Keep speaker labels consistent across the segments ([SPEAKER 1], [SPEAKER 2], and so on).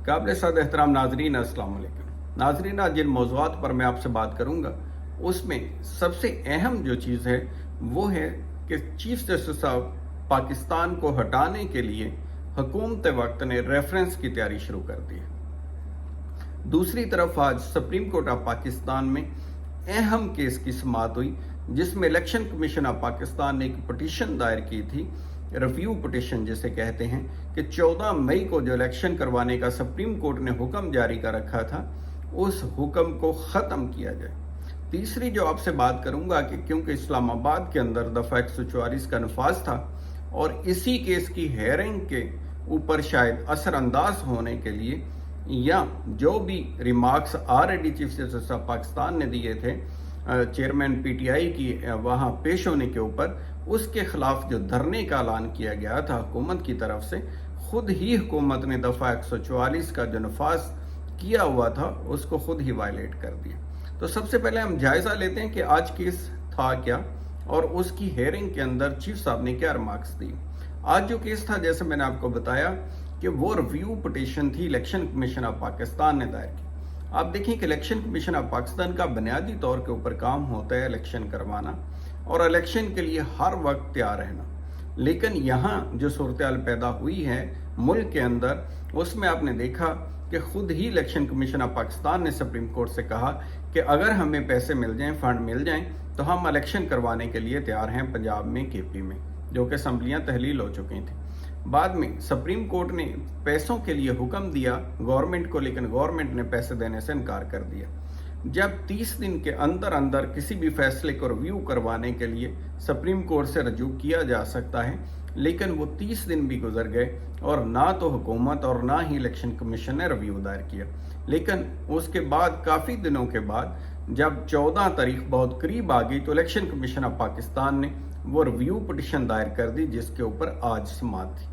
[SPEAKER 1] काबिल सद एहतराम नाजरीन, अस्सलाम वालेकुम। नाजरीन, आज जिन मौज़ूआत पर मैं आपसे बात करूंगा उसमें सबसे अहम जो चीज़ है वो है कि चीफ जस्टिस साहब पाकिस्तान को हटाने के लिए हुकूमत वक्त ने रेफरेंस की तैयारी शुरू कर दी है। दूसरी तरफ आज सुप्रीम कोर्ट ऑफ पाकिस्तान में अहम केस की समाअत हुई जिसमें इलेक्शन कमीशन ऑफ पाकिस्तान ने एक पिटीशन दायर की थी, रिव्यू पिटीशन जिसे कहते हैं, कि 14 मई को जो इलेक्शन करवाने का सुप्रीम कोर्ट ने हुक्म जारी कर रखा था उस हुक्म को ख़त्म किया जाए। तीसरी जो आपसे बात करूंगा कि क्योंकि इस्लामाबाद के अंदर दफ़ा 144 का नफाज था और इसी केस की हेयरिंग के ऊपर शायद असरअंदाज होने के लिए या जो भी remarks already chief justice of Pakistan ने दिए थे चेयरमैन पीटीआई की वहां पेश होने के ऊपर, उसके खिलाफ जो धरने का ऐलान किया गया था हुकूमत की तरफ से, खुद ही हुकूमत ने दफ़ा 144 का जो नफाज किया हुआ था उसको खुद ही वायलेट कर दिया। तो सबसे पहले हम जायजा लेते हैं कि आज केस था क्या और उसकी हेयरिंग के अंदर चीफ साहब ने क्या रिमार्क्स दी। आज जो केस था, जैसे मैंने आपको बताया कि वो रिव्यू पिटीशन थी इलेक्शन कमीशन ऑफ पाकिस्तान ने दायर की। आप देखें कि इलेक्शन कमीशन ऑफ पाकिस्तान का बुनियादी तौर के ऊपर काम होता है इलेक्शन करवाना और इलेक्शन के लिए हर वक्त तैयार रहना, लेकिन यहाँ जो सूरत पैदा हुई है मुल्क के अंदर, उसमें आपने देखा कि खुद ही इलेक्शन कमीशन ऑफ पाकिस्तान ने सुप्रीम कोर्ट से कहा कि अगर हमें पैसे मिल जाएं, फंड मिल जाएं, तो हम इलेक्शन करवाने के लिए तैयार हैं पंजाब में, केपी में, जो कि असम्बलियाँ तहलील हो चुकी थी। बाद में सुप्रीम कोर्ट ने पैसों के लिए हुक्म दिया गवर्नमेंट को, लेकिन गवर्नमेंट ने पैसे देने से इनकार कर दिया। जब 30 दिन के अंदर अंदर किसी भी फैसले को रिव्यू करवाने के लिए सुप्रीम कोर्ट से रजू किया जा सकता है, लेकिन वो 30 दिन भी गुजर गए और ना तो हुकूमत और ना ही इलेक्शन कमीशन ने रिव्यू दायर किया। लेकिन उसके बाद काफ़ी दिनों के बाद जब 14 तारीख बहुत करीब आ गई तो इलेक्शन कमीशन ऑफ पाकिस्तान ने वो रिव्यू पिटीशन दायर कर दी जिसके ऊपर आज समाअत थी।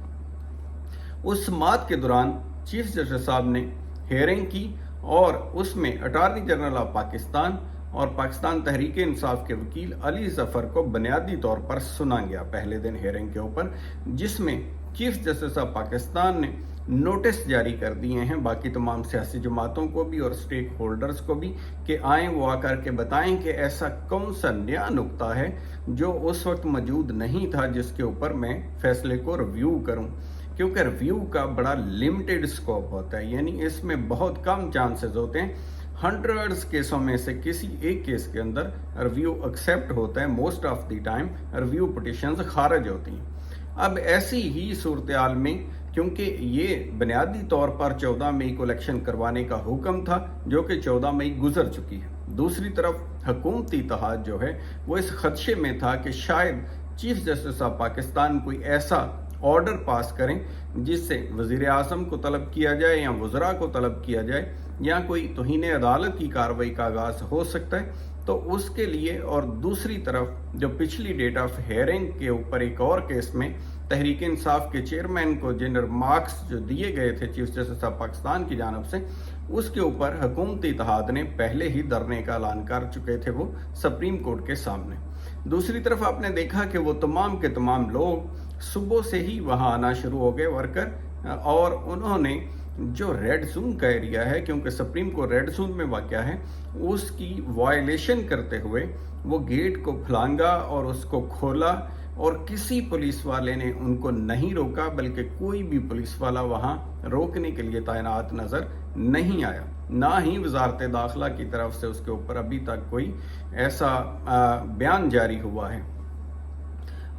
[SPEAKER 1] उस समाअत के दौरान चीफ जस्टिस साहब ने हेयरिंग की और उसमें अटॉर्नी जनरल ऑफ पाकिस्तान और पाकिस्तान तहरीक इंसाफ के वकील अली जफर को बुनियादी तौर पर सुना गया पहले दिन हेयरिंग के ऊपर, जिसमें चीफ जस्टिस ऑफ पाकिस्तान ने नोटिस जारी कर दिए हैं बाकी तमाम सियासी जमातों को भी और स्टेक होल्डर्स को भी कि आए वो आकर के बताएं कि ऐसा कौन सा नया नुक्ता है जो उस वक्त मौजूद नहीं था जिसके ऊपर मैं फैसले को रिव्यू करूं, क्योंकि रिव्यू का बड़ा लिमिटेड स्कोप होता है, यानी इसमें बहुत कम चांसेस होते हैं। हंड्रेड्स केसों में से किसी एक केस के अंदर रिव्यू एक्सेप्ट होता है, most of the time review petitions खारिज होती हैं। अब ऐसी ही सूरत हाल में, क्योंकि ये बुनियादी तौर पर 14 मई को इलेक्शन करवाने का हुक्म था जो कि 14 मई गुजर चुकी है, दूसरी तरफ हुकूमती इत्तेहाद जो है वो इस खदशे में था कि शायद चीफ जस्टिस ऑफ पाकिस्तान कोई ऐसा ऑर्डर पास करें जिससे वजीर आज़म को तलब किया जाए या वज़रा को तलब किया जाए या कोई तौहीन अदालत की कार्रवाई का आगाज़ हो सकता है। तो उसके लिए, और दूसरी तरफ जो पिछली डेट ऑफ हेयरिंग के ऊपर एक और केस में तहरीक इंसाफ के चेयरमैन को जिन रिमार्क्स जो दिए गए थे चीफ जस्टिस ऑफ पाकिस्तान की जानब से, उसके ऊपर हुकूमती इत्तेहाद ने पहले ही धरने का ऐलान कर चुके थे वो सुप्रीम कोर्ट के सामने। दूसरी तरफ आपने देखा कि वो तमाम के तमाम लोग सुबह से ही वहां आना शुरू हो गए वर्कर, और उन्होंने जो रेड जोन का एरिया है, क्योंकि सुप्रीम कोर्ट रेड जोन में वाक़या है, उसकी वायलेशन करते हुए वो गेट को फलांगा और उसको खोला और किसी पुलिस वाले ने उनको नहीं रोका, बल्कि कोई भी पुलिस वाला वहां रोकने के लिए तैनात नजर नहीं आया, ना ही वजारत दाखिला की तरफ से उसके ऊपर अभी तक कोई ऐसा बयान जारी हुआ है।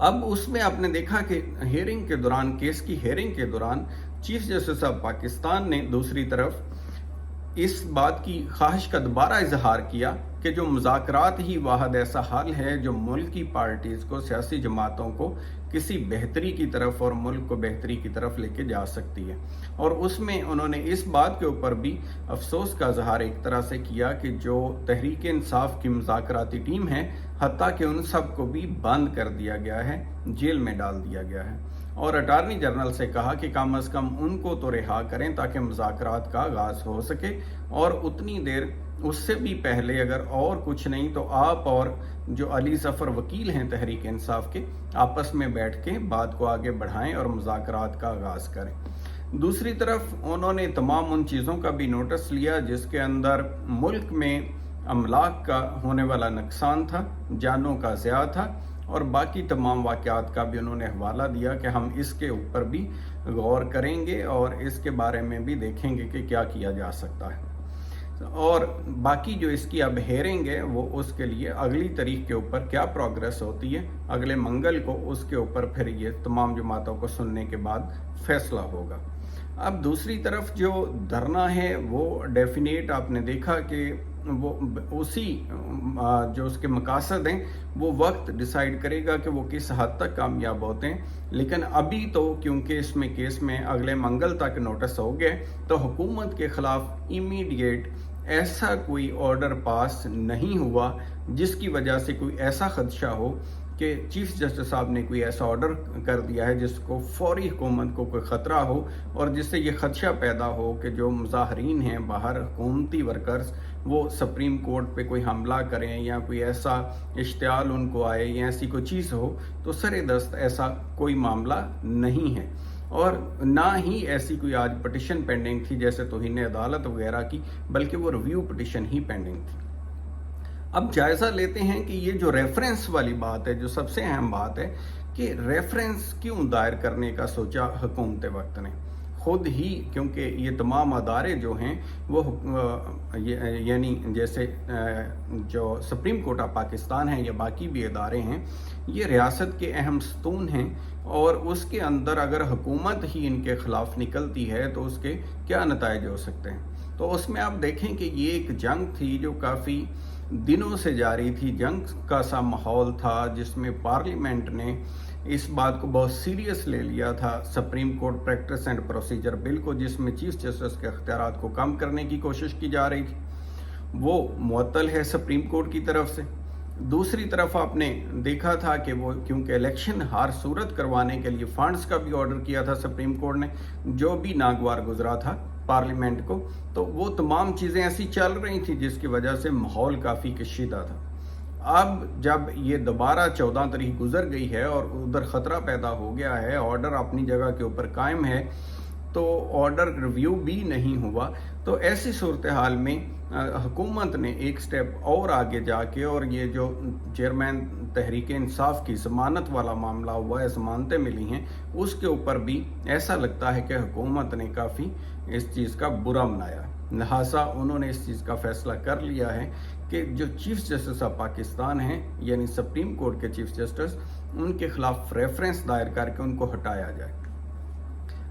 [SPEAKER 1] अब उसमें आपने देखा कि हेयरिंग के दौरान, केस की हेयरिंग के दौरान चीफ जस्टिस ऑफ पाकिस्तान ने दूसरी तरफ इस बात की ख्वाहिश का दोबारा इजहार किया कि जो मुज़ाकरात ही वाहद ऐसा हल है जो मुल्क की पार्टीज़ को, सियासी जमातों को किसी बेहतरी की तरफ और मुल्क को बेहतरी की तरफ लेके जा सकती है। और उसमें उन्होंने इस बात के ऊपर भी अफसोस का इजहार एक तरह से किया कि जो तहरीक इंसाफ की मुज़ाकराती टीम है, हत्ता कि उन सब को भी बंद कर दिया गया है, जेल में डाल दिया गया है, और अटॉर्नी जनरल से कहा कि कम अज़ कम उनको तो रिहा करें ताकि मुज़ाकरात का आगाज़ हो सके, और उतनी देर उससे भी पहले अगर और कुछ नहीं तो आप और जो अली जफर वकील हैं तहरीक इंसाफ के, आपस में बैठ के बात को आगे बढ़ाएं और मुज़ाकरात का आगाज़ करें। दूसरी तरफ उन्होंने तमाम उन चीज़ों का भी नोटिस लिया जिसके अंदर मुल्क में अमलाक का होने वाला नुकसान था, जानों का ज़िया था, और बाकी तमाम वाक़यात का भी उन्होंने हवाला दिया कि हम इसके ऊपर भी गौर करेंगे और इसके बारे में भी देखेंगे कि क्या किया जा सकता है। और बाकी जो इसकी अब हेयरिंग है वो उसके लिए अगली तारीख के ऊपर क्या प्रोग्रेस होती है, अगले मंगल को उसके ऊपर फिर ये तमाम जमातों को सुनने के बाद फैसला होगा। अब दूसरी तरफ जो धरना है वो डेफिनेट आपने देखा कि वो उसी जो उसके मकासद हैं वो वक्त डिसाइड करेगा कि वो किस हद तक कामयाब होते हैं। लेकिन अभी तो क्योंकि इसमें केस में अगले मंगल तक नोटिस हो गए तो हुकूमत के ख़िलाफ़ इमीडिएट ऐसा कोई ऑर्डर पास नहीं हुआ जिसकी वजह से कोई ऐसा खदशा हो कि चीफ जस्टिस साहब ने कोई ऐसा ऑर्डर कर दिया है जिसको फौरी हुकूमत को कोई ख़तरा हो और जिससे ये खदशा पैदा हो कि जो मुजाहरीन हैं बाहर हुकूमती वर्कर्स वो सुप्रीम कोर्ट पे कोई हमला करें या कोई ऐसा इश्तियाल उनको आए या ऐसी कोई चीज़ हो। तो सरे दस्त ऐसा कोई मामला नहीं है और ना ही ऐसी कोई आज पटिशन पेंडिंग थी जैसे तौहीन अदालत वगैरह की, बल्कि वो रिव्यू पटिशन ही पेंडिंग थी। अब जायज़ा लेते हैं कि ये जो रेफरेंस वाली बात है, जो सबसे अहम बात है कि रेफरेंस क्यों दायर करने का सोचा हुकूमत वक्त ने खुद ही, क्योंकि ये तमाम अदारे जो हैं वो यानी जैसे जो सुप्रीम कोर्ट ऑफ पाकिस्तान है या बाकी भी अदारे हैं, ये रियासत के अहम सतून हैं और उसके अंदर अगर हुकूमत ही इनके ख़िलाफ़ निकलती है तो उसके क्या नताइज हो सकते हैं। तो उसमें आप देखें कि ये एक जंग थी जो काफ़ी दिनों से जारी थी, जंग का सा माहौल था जिसमें पार्लियामेंट ने इस बात को बहुत सीरियस ले लिया था supreme court practice and procedure bill को, जिसमें चीफ जस्टिस के अख्तियारात को कम करने की कोशिश की जा रही थी, वो मुअत्तल है सुप्रीम कोर्ट की तरफ से। दूसरी तरफ आपने देखा था कि वो क्योंकि इलेक्शन हर सूरत करवाने के लिए फंड्स का भी ऑर्डर किया था सुप्रीम कोर्ट ने, जो भी नागवार गुजरा था पार्लियामेंट को, तो वो तमाम चीज़ें ऐसी चल रही थी जिसकी वजह से माहौल काफ़ी कशीदा था। अब जब ये दोबारा 14 तारीख गुजर गई है और उधर ख़तरा पैदा हो गया है, ऑर्डर अपनी जगह के ऊपर कायम है, तो ऑर्डर रिव्यू भी नहीं हुआ, तो ऐसी सूरत हाल में हुकूमत ने एक स्टेप और आगे जाके और ये जो चेयरमैन तहरीक इंसाफ की ज़मानत वाला मामला हुआ है, ज़मानतें मिली हैं, उसके ऊपर भी ऐसा लगता है कि हुकूमत ने काफ़ी इस चीज़ का बुरा मनाया। लिहाजा उन्होंने इस चीज़ का फैसला कर लिया है कि जो चीफ जस्टिस ऑफ पाकिस्तान हैं यानी सुप्रीम कोर्ट के चीफ जस्टिस, उनके खिलाफ रेफरेंस दायर करके उनको हटाया जाए।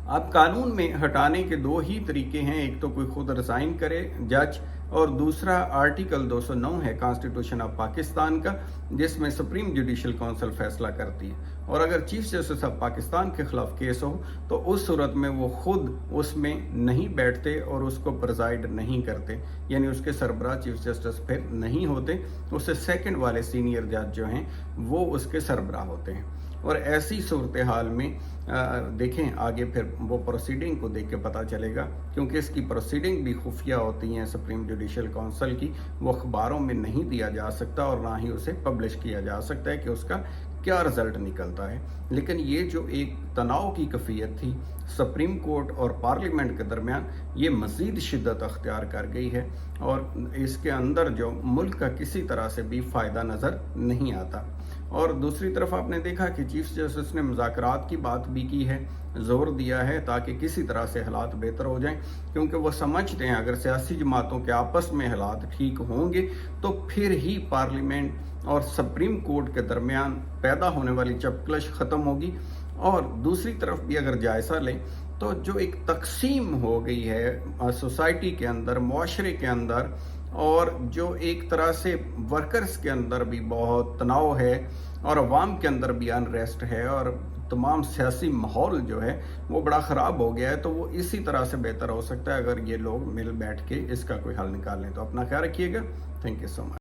[SPEAKER 1] अब कानून में हटाने के दो ही तरीके हैं, एक तो कोई खुद रिज़ाइन करे जज, और दूसरा आर्टिकल 209 है कॉन्स्टिट्यूशन ऑफ पाकिस्तान का, जिसमें सुप्रीम जुडिशल काउंसिल फैसला करती है। और अगर चीफ जस्टिस ऑफ पाकिस्तान के खिलाफ केस हो तो उस सूरत में वो खुद उसमें नहीं बैठते और उसको प्रिजाइड नहीं करते, यानी उसके सरबराह चीफ जस्टिस फिर नहीं होते, उससे सेकंड वाले सीनियर जज जो हैं वो उसके सरबराह होते हैं। और ऐसी सूरत हाल में देखें आगे फिर वो प्रोसीडिंग को देख के पता चलेगा, क्योंकि इसकी प्रोसीडिंग भी खुफिया होती हैं सुप्रीम जुडिशल काउंसिल की, वो अखबारों में नहीं दिया जा सकता और ना ही उसे पब्लिश किया जा सकता है कि उसका क्या रिजल्ट निकलता है। लेकिन ये जो एक तनाव की कैफियत थी सुप्रीम कोर्ट और पार्लियामेंट के दरमियान, ये मज़ीद शिद्दत अख्तियार कर गई है और इसके अंदर जो मुल्क का किसी तरह से भी फ़ायदा नज़र नहीं आता। और दूसरी तरफ आपने देखा कि चीफ जस्टिस ने मुज़ाकरात की बात भी की है, ज़ोर दिया है ताकि किसी तरह से हालात बेहतर हो जाएं, क्योंकि वो समझते हैं अगर सियासी जमातों के आपस में हालात ठीक होंगे तो फिर ही पार्लियामेंट और सुप्रीम कोर्ट के दरमियान पैदा होने वाली चपकलश ख़त्म होगी। और दूसरी तरफ भी अगर जायज़ा लें तो जो एक तकसीम हो गई है सोसाइटी के अंदर, मुआशरे के अंदर, और जो एक तरह से वर्कर्स के अंदर भी बहुत तनाव है और अवाम के अंदर भी अनरेस्ट है और तमाम सियासी माहौल जो है वो बड़ा ख़राब हो गया है, तो वो इसी तरह से बेहतर हो सकता है अगर ये लोग मिल बैठ के इसका कोई हल निकाल लें। तो अपना ख्याल रखिएगा। Thank you so much.